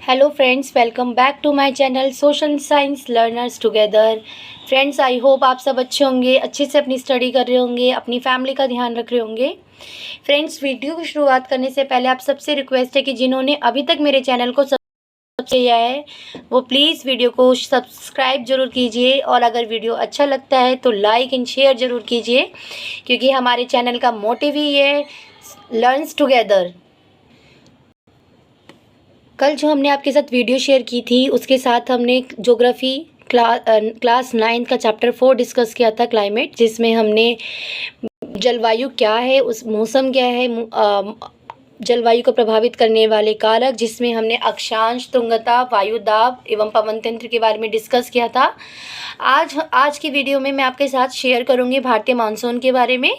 Hello friends, welcome back to my channel social science learners together. Friends, I hope आप सब अच्छे होंगे, अच्छे से अपनी स्टडी कर रहे होंगे, अपनी फैमिली का ध्यान रख रहे होंगे। फ्रेंड्स, वीडियो की शुरुआत करने से पहले आप सबसे रिक्वेस्ट है कि जिन्होंने अभी तक मेरे चैनल को सब्सक्राइब किया है वो प्लीज़ वीडियो को सब्सक्राइब जरूर कीजिए, और अगर वीडियो अच्छा लगता है तो लाइक एंड शेयर ज़रूर कीजिए, क्योंकि हमारे चैनल का मोटिव ही है लर्न्स टुगेदर। कल जो हमने आपके साथ वीडियो शेयर की थी उसके साथ हमने ज्योग्राफी क्लास 9 का चैप्टर 4 डिस्कस किया था, क्लाइमेट, जिसमें हमने जलवायु क्या है, उस मौसम क्या है, जलवायु को प्रभावित करने वाले कारक, जिसमें हमने अक्षांश, तुंगता, वायु दाब एवं पवन तंत्र के बारे में डिस्कस किया था। आज की वीडियो में मैं आपके साथ शेयर करूंगी भारतीय मानसून के बारे में,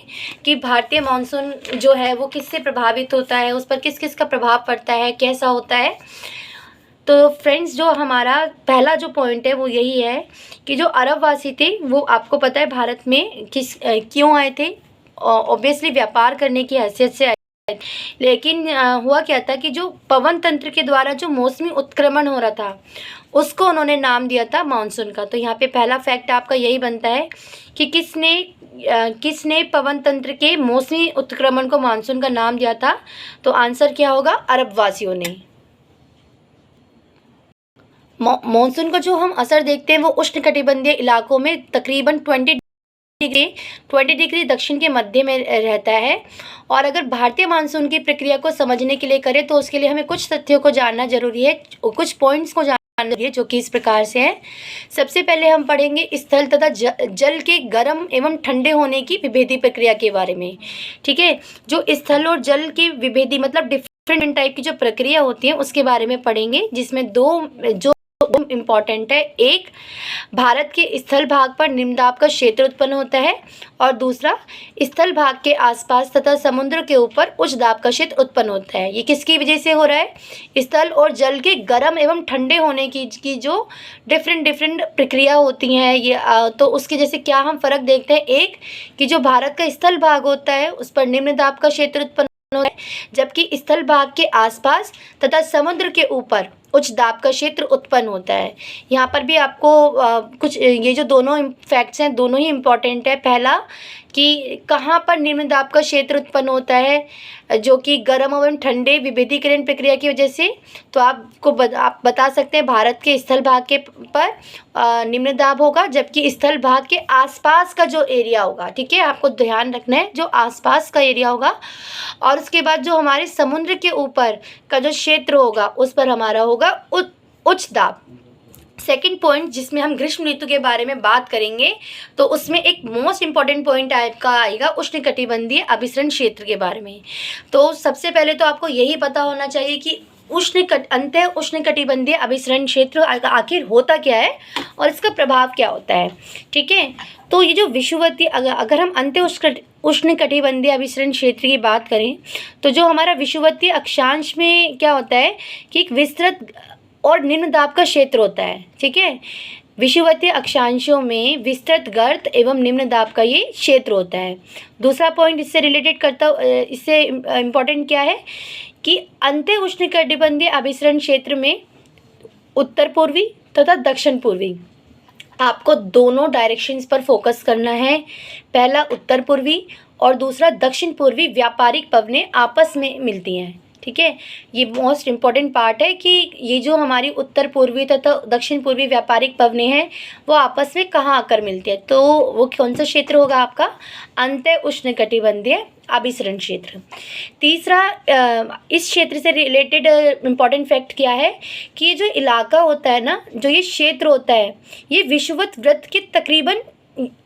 कि भारतीय मानसून जो है वो किससे प्रभावित होता है, उस पर किस किस का प्रभाव पड़ता है, कैसा होता है। तो फ्रेंड्स, जो हमारा पहला जो पॉइंट है वो यही है कि जो अरबवासी थे वो आपको पता है भारत में क्यों आए थे। ऑब्वियसली व्यापार करने की हैसियत से आए, लेकिन हुआ क्या था कि जो पवन तंत्र के द्वारा जो मौसमी उत्क्रमण हो रहा था उसको उन्होंने नाम दिया था मानसून का। तो यहाँ पे पहला फैक्ट आपका यही बनता है कि किसने पवन तंत्र के मौसमी उत्क्रमण को मानसून का नाम दिया था। तो आंसर क्या होगा? अरबवासियों ने। मानसून का जो हम असर देखते हैं वो उष्णकटिबंधीय इलाकों में तकरीबन 20 डिग्री दक्षिण के मध्य में रहता है। और अगर भारतीय मानसून की प्रक्रिया को समझने के लिए करें तो उसके लिए हमें कुछ तथ्यों को जानना जरूरी है, कुछ पॉइंट्स को जानना जरूरी है, जो कि इस प्रकार से है। सबसे पहले हम पढ़ेंगे स्थल तथा जल के गर्म एवं ठंडे होने की विभेदी प्रक्रिया के बारे में। ठीक है, जो स्थल और जल की विभेदी मतलब डिफरेंट टाइप की जो प्रक्रिया होती है उसके बारे में पढ़ेंगे, जिसमें दो इम्पॉर्टेंट है। एक, भारत के स्थल भाग पर निम्न दाब का क्षेत्र उत्पन्न होता है, और दूसरा, स्थल भाग के आसपास तथा समुद्र के ऊपर उच्च दाब का क्षेत्र उत्पन्न होता है। ये किसकी वजह से हो रहा है? स्थल और जल के गर्म एवं ठंडे होने की जो डिफरेंट प्रक्रिया होती हैं ये तो उसके जैसे क्या हम फर्क देखते हैं। एक, कि जो भारत का स्थल भाग होता है उस पर निम्न दाब का क्षेत्र उत्पन्न होता है, जबकि स्थल भाग के आसपास तथा समुद्र के ऊपर उच्च दाब का क्षेत्र उत्पन्न होता है। यहाँ पर भी आपको कुछ ये जो दोनों फैक्ट्स हैं दोनों ही इम्पॉर्टेंट है। पहला, कि कहाँ पर निम्न दाब का क्षेत्र उत्पन्न होता है, जो कि गर्म एवं ठंडे विभेदीकरण प्रक्रिया की वजह से। तो आप बता सकते हैं भारत के स्थल भाग के पर निम्न दाब होगा, जबकि स्थल भाग के आसपास का जो एरिया होगा, ठीक है, आपको ध्यान रखना है, जो आसपास का एरिया होगा। और उसके बाद जो हमारे समुद्र के ऊपर का जो क्षेत्र होगा उस पर हमारा होगा उच्च दाब। सेकंड पॉइंट, जिसमें हम ग्रीष्म ऋतु के बारे में बात करेंगे, तो उसमें एक मोस्ट इंपॉर्टेंट पॉइंट आपका आएगा उष्णकटिबंधीय अभिसरण क्षेत्र के बारे में। तो सबसे पहले तो आपको यही पता होना चाहिए कि अंतः उष्णकटिबंधीय अभिसरण क्षेत्र आखिर होता क्या है और इसका प्रभाव क्या होता है। ठीक है, तो ये जो विषुवतीय, अगर हम अंतः उष्णकटिबंधीय अभिसरण क्षेत्र की बात करें तो जो हमारा विषुवतीय अक्षांश में क्या होता है कि एक विस्तृत और निम्न दाब का क्षेत्र होता है। ठीक है, विषुवतीय अक्षांशों में विस्तृत गर्त एवं निम्न दाब का ये क्षेत्र होता है। दूसरा पॉइंट इससे रिलेटेड इससे इम्पॉर्टेंट क्या है कि अंतः उष्णकटिबंधीय अभिसरण क्षेत्र में उत्तर पूर्वी तथा दक्षिण पूर्वी आपको दोनों डायरेक्शंस पर फोकस करना है। पहला उत्तर पूर्वी और दूसरा दक्षिण पूर्वी व्यापारिक पवनें आपस में मिलती हैं। ठीक है, ये मोस्ट इम्पॉर्टेंट पार्ट है कि ये जो हमारी उत्तर पूर्वी तथा दक्षिण पूर्वी व्यापारिक पवनें हैं वो आपस में कहाँ आकर मिलती है। तो वो कौन सा क्षेत्र होगा आपका? अंतः उष्णकटिबंधीय अभिसरण क्षेत्र। तीसरा, इस क्षेत्र से रिलेटेड इम्पॉर्टेंट फैक्ट क्या है कि ये जो इलाका होता है ना, जो ये क्षेत्र होता है, ये विषुवत वृत्त के तकरीबन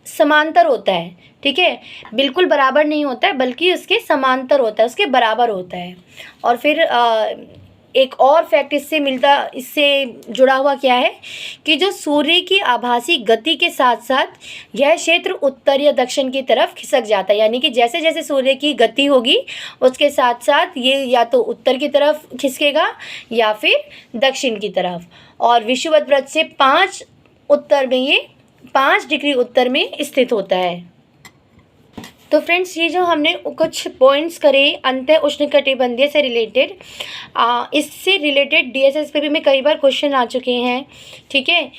समांतर होता है। ठीक है, बिल्कुल बराबर नहीं होता है बल्कि उसके समांतर होता है, उसके बराबर होता है। और फिर एक और फैक्ट इससे जुड़ा हुआ क्या है कि जो सूर्य की आभासी गति के साथ साथ यह क्षेत्र उत्तर या दक्षिण की तरफ खिसक जाता है। यानी कि जैसे जैसे सूर्य की गति होगी उसके साथ साथ ये या तो उत्तर की तरफ खिसकेगा या फिर दक्षिण की तरफ। और विषुवत वृत्त से 5 डिग्री उत्तर में स्थित होता है। तो फ्रेंड्स, ये जो हमने कुछ पॉइंट्स करे अंतः उष्णकटिबंधीय से रिलेटेड, इससे रिलेटेड डीएसएस पे भी कई बार क्वेश्चन आ चुके हैं, ठीक है।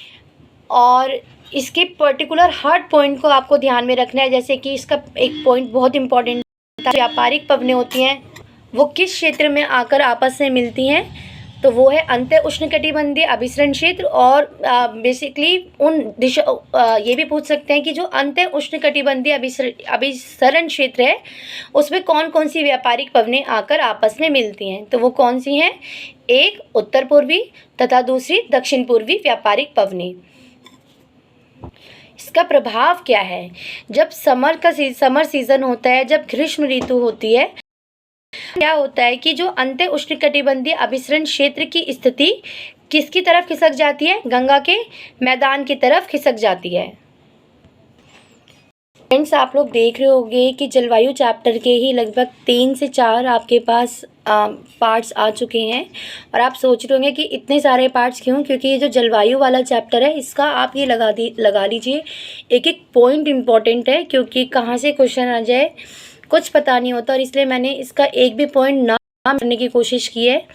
और इसके पर्टिकुलर हर पॉइंट को आपको ध्यान में रखना है। जैसे कि इसका एक पॉइंट बहुत इंपॉर्टेंट, व्यापारिक पवनें होती हैं वो किस क्षेत्र में आकर आपस में मिलती हैं, तो वो है अंतः उष्णकटिबंधीय अभिसरण क्षेत्र। और बेसिकली उन दिशा ये भी पूछ सकते हैं कि जो अंतः उष्णकटिबंधीय अभिसरण क्षेत्र है उसमें कौन कौन सी व्यापारिक पवनें आकर आपस में मिलती हैं, तो वो कौन सी हैं? एक उत्तर पूर्वी तथा दूसरी दक्षिण पूर्वी व्यापारिक पवनें। इसका प्रभाव क्या है? जब समर सीजन होता है, जब ग्रीष्म ऋतु होती है, क्या होता है कि जो अंतः उष्णकटिबंधीय अभिसरण क्षेत्र की स्थिति किसकी तरफ खिसक जाती है? गंगा के मैदान की तरफ खिसक जाती है। फ्रेंड्स, आप लोग देख रहे होंगे कि जलवायु चैप्टर के ही लगभग 3 से 4 आपके पास पार्ट्स आ चुके हैं। और आप सोच रहे होंगे कि इतने सारे पार्ट्स क्यों? क्योंकि ये जो जलवायु वाला चैप्टर है इसका आप ये लगा लीजिए, एक एक पॉइंट इम्पॉर्टेंट है, क्योंकि कहाँ से क्वेश्चन आ जाए कुछ पता नहीं होता, और इसलिए मैंने इसका एक भी पॉइंट ना करने की कोशिश की है।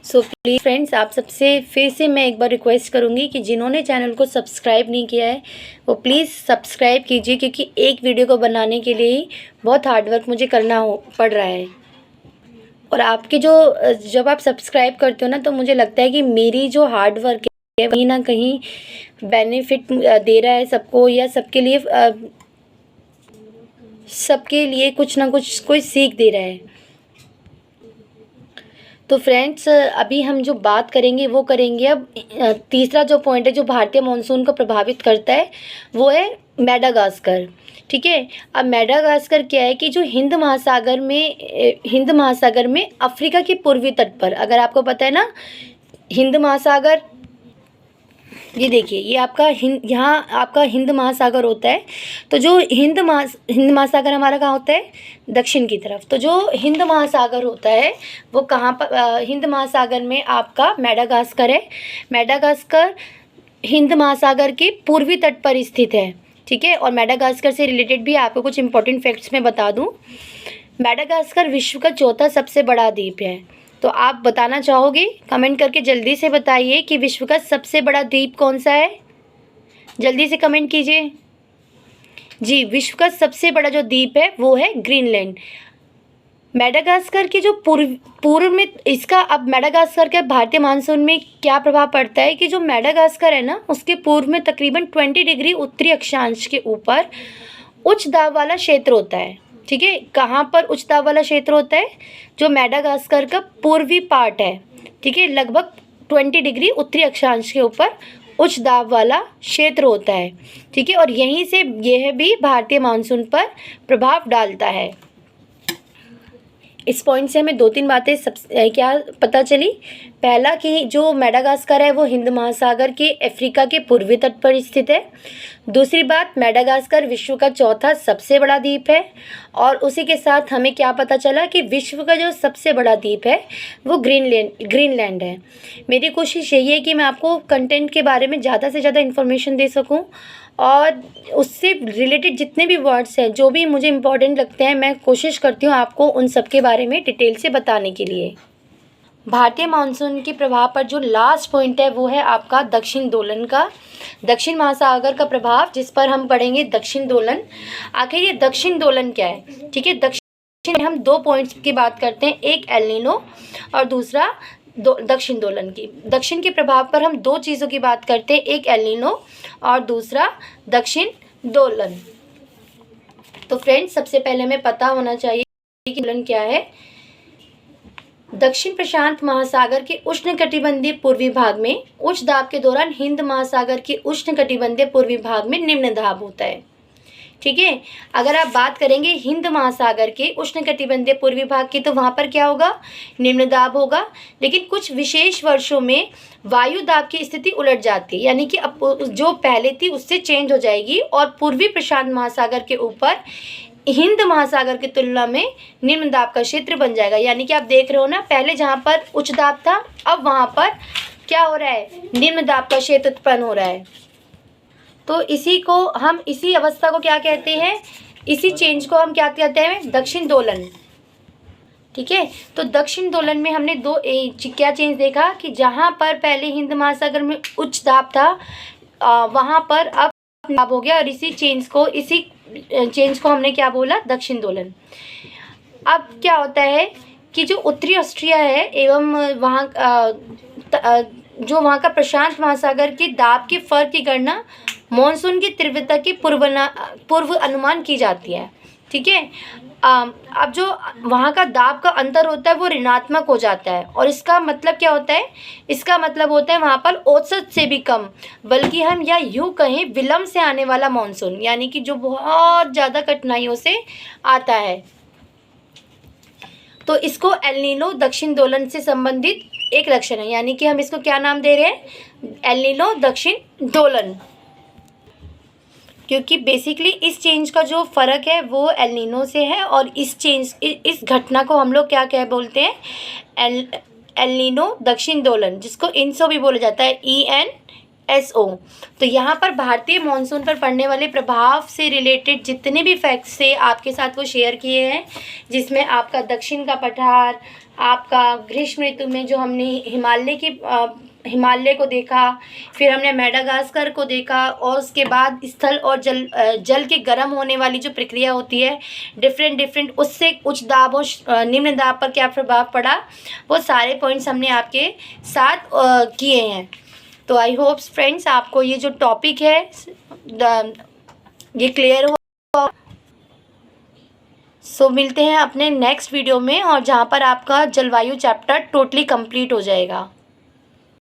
सो प्लीज़ फ्रेंड्स, आप सबसे फिर से मैं एक बार रिक्वेस्ट करूँगी कि जिन्होंने चैनल को सब्सक्राइब नहीं किया है वो प्लीज़ सब्सक्राइब कीजिए, क्योंकि एक वीडियो को बनाने के लिए ही बहुत हार्डवर्क मुझे करना पड़ रहा है। और आपके जब आप सब्सक्राइब करते हो ना, तो मुझे लगता है कि मेरी जो हार्डवर्क है कहीं ना कहीं बेनिफिट दे रहा है सबको, या सबके लिए कुछ ना कुछ कोई सीख दे रहा है। तो फ्रेंड्स, अभी हम जो बात करेंगे वो करेंगे अब तीसरा जो पॉइंट है जो भारतीय मानसून को प्रभावित करता है वो है मेडागास्कर, ठीक है। अब मेडागास्कर क्या है कि जो हिंद महासागर में अफ्रीका के पूर्वी तट पर, अगर आपको पता है ना हिंद महासागर, ये देखिए ये आपका यहाँ आपका हिंद महासागर होता है। तो जो हिंद महासागर हमारा कहाँ होता है? दक्षिण की तरफ। तो जो हिंद महासागर होता है वो कहाँ पर? हिंद महासागर में आपका मेडागास्कर है। मेडागास्कर हिंद महासागर के पूर्वी तट पर स्थित है, ठीक है। और मेडागास्कर से रिलेटेड भी आपको कुछ इंपॉर्टेंट फैक्ट्स मैं बता दूँ। मेडागास्कर विश्व का चौथा सबसे बड़ा द्वीप है। तो आप बताना चाहोगे? कमेंट करके जल्दी से बताइए कि विश्व का सबसे बड़ा द्वीप कौन सा है? जल्दी से कमेंट कीजिए। जी, विश्व का सबसे बड़ा जो द्वीप है वो है ग्रीनलैंड। मेडागास्कर के जो पूर्व में इसका, अब मेडागास्कर के भारतीय मानसून में क्या प्रभाव पड़ता है कि जो मेडागास्कर है ना उसके पूर्व में तकरीबन 20 डिग्री उत्तरी अक्षांश के ऊपर उच्च दाब वाला क्षेत्र होता है, ठीक है। कहाँ पर उच्च दाब वाला क्षेत्र होता है? जो मेडागास्कर का पूर्वी पार्ट है, ठीक है, लगभग 20 डिग्री उत्तरी अक्षांश के ऊपर उच्च दाब वाला क्षेत्र होता है, ठीक है। और यहीं से यह भी भारतीय मानसून पर प्रभाव डालता है। इस पॉइंट से हमें 2-3 बातें क्या पता चली। पहला कि जो मेडागास्कर है वो हिंद महासागर के अफ्रीका के पूर्वी तट पर स्थित है। दूसरी बात, मेडागास्कर विश्व का चौथा सबसे बड़ा द्वीप है। और उसी के साथ हमें क्या पता चला कि विश्व का जो सबसे बड़ा द्वीप है वो ग्रीनलैंड है। मेरी कोशिश यही है कि मैं आपको कंटेंट के बारे में ज़्यादा से ज़्यादा इन्फॉर्मेशन दे सकूं, और उससे रिलेटेड जितने भी वर्ड्स हैं जो भी मुझे इम्पोर्टेंट लगते हैं मैं कोशिश करती हूँ आपको उन सब के बारे में डिटेल से बताने के लिए। भारतीय मानसून के प्रभाव पर जो लास्ट पॉइंट है वो है आपका दक्षिण दोलन का, दक्षिण महासागर का प्रभाव, जिस पर हम पढ़ेंगे दक्षिण दोलन। आखिर ये दक्षिण दोलन क्या है? ठीक है, दक्षिण में हम 2 पॉइंट्स की बात करते हैं, एक एल नीनो और दूसरा दक्षिण दोलन की। दक्षिण के प्रभाव पर हम 2 चीज़ों की बात करते हैं, एक एल नीनो और दूसरा दक्षिण दोलन। तो फ्रेंड्स, सबसे पहले हमें पता होना चाहिए कि दोलन क्या है। दक्षिण प्रशांत महासागर के उष्णकटिबंधीय पूर्वी भाग में उच्च दाब के दौरान हिंद महासागर के उष्णकटिबंधीय पूर्वी भाग में निम्न दाब होता है, ठीक है। अगर आप बात करेंगे हिंद महासागर के उष्णकटिबंधीय पूर्वी भाग की, तो वहाँ पर क्या होगा? निम्न दाब होगा। लेकिन कुछ विशेष वर्षों में वायु दाब की स्थिति उलट जाती है, यानी कि अब जो पहले थी उससे चेंज हो जाएगी और पूर्वी प्रशांत महासागर के ऊपर हिंद महासागर की तुलना में निम्न दाब का क्षेत्र बन जाएगा। यानी कि आप देख रहे हो ना, पहले जहाँ पर उच्च दाब था अब वहाँ पर क्या हो रहा है? निम्न दाब का क्षेत्र उत्पन्न हो रहा है। तो इसी अवस्था को क्या कहते हैं, इसी चेंज को हम क्या कहते हैं, दक्षिण दोलन। ठीक है, तो दक्षिण दोलन में हमने क्या चेंज देखा कि जहाँ पर पहले हिंद महासागर में उच्च दाब था, वहाँ पर अब दाब हो गया, और इसी चेंज को हमने क्या बोला, दक्षिण दोलन। अब क्या होता है कि जो उत्तरी ऑस्ट्रिया है एवं वहाँ जो वहाँ का प्रशांत महासागर के दाब के फर्क की गणना मॉनसून की तीव्रता के पूर्व अनुमान की जाती है। ठीक है, अब जो वहाँ का दाब का अंतर होता है वो ऋणात्मक हो जाता है, और इसका मतलब क्या होता है, इसका मतलब होता है वहाँ पर औसत से भी कम, बल्कि हम या यूँ कहें विलंब से आने वाला मानसून, यानी कि जो बहुत ज़्यादा कठिनाइयों से आता है। तो इसको एल नीनो दक्षिण दोलन से संबंधित एक लक्षण है, यानी कि हम इसको क्या नाम दे रहे हैं, एल नीनो दक्षिण दोलन, क्योंकि बेसिकली इस चेंज का जो फ़र्क है वो एल नीनो से है, और इस घटना को हम लोग क्या बोलते हैं, एल नीनो दक्षिण दोलन, जिसको इनसो भी बोला जाता है, ENSO। तो यहाँ पर भारतीय मॉनसून पर पड़ने वाले प्रभाव से रिलेटेड जितने भी फैक्ट्स थे आपके साथ वो शेयर किए हैं, जिसमें आपका दक्षिण का पठार, आपका ग्रीष्म ऋतु में जो हमने हिमालय को देखा, फिर हमने मेडागास्कर को देखा, और उसके बाद स्थल और जल के गर्म होने वाली जो प्रक्रिया होती है डिफरेंट, उससे उच्च दाब और निम्न दाब पर क्या प्रभाव पड़ा, वो सारे पॉइंट्स हमने आपके साथ किए हैं। तो आई होप्स फ्रेंड्स आपको ये जो टॉपिक है ये क्लियर हो। सो मिलते हैं अपने नेक्स्ट वीडियो में, और जहाँ पर आपका जलवायु चैप्टर टोटली कंप्लीट हो जाएगा।